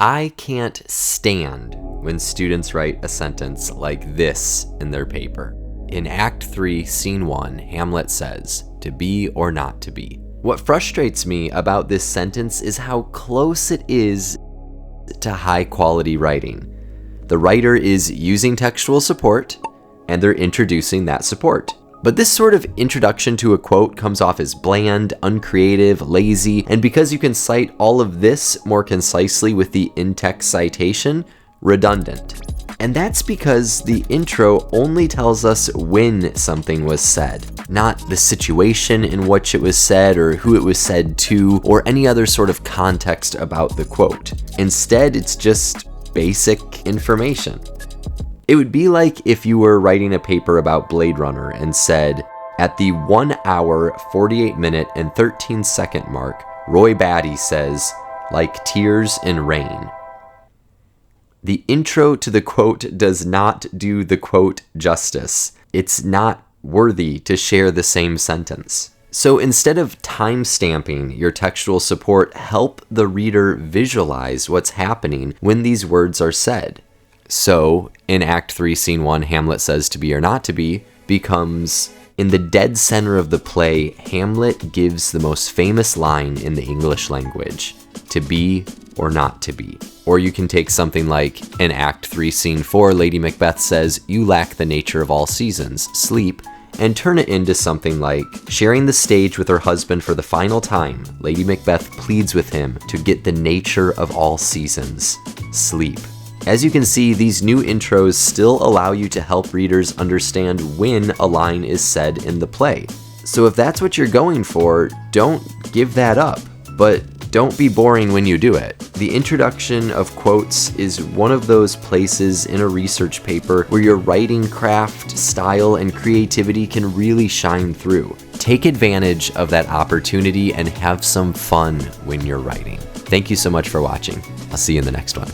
I can't stand when students write a sentence like this in their paper. In Act 3, Scene 1, Hamlet says, "To be or not to be." What frustrates me about this sentence is how close it is to high quality writing. The writer is using textual support, and they're introducing that support. But this sort of introduction to a quote comes off as bland, uncreative, lazy, and because you can cite all of this more concisely with the in-text citation, redundant. And that's because the intro only tells us when something was said, not the situation in which it was said or who it was said to or any other sort of context about the quote. Instead, it's just basic information. It would be like if you were writing a paper about Blade Runner and said, at the 1 hour, 48 minute, and 13 second mark, Roy Batty says, "like tears in rain." The intro to the quote does not do the quote justice. It's not worthy to share the same sentence. So instead of time-stamping your textual support, help the reader visualize what's happening when these words are said. So in Act 3, Scene 1, Hamlet says "to be or not to be" becomes, in the dead center of the play, Hamlet gives the most famous line in the English language, "to be or not to be." Or you can take something like, in Act 3, Scene 4, Lady Macbeth says, "You lack the nature of all seasons, sleep," and turn it into something like, sharing the stage with her husband for the final time, Lady Macbeth pleads with him to get the nature of all seasons, sleep. As you can see, these new intros still allow you to help readers understand when a line is said in the play. So if that's what you're going for, don't give that up, but don't be boring when you do it. The introduction of quotes is one of those places in a research paper where your writing craft, style, and creativity can really shine through. Take advantage of that opportunity and have some fun when you're writing. Thank you so much for watching. I'll see you in the next one.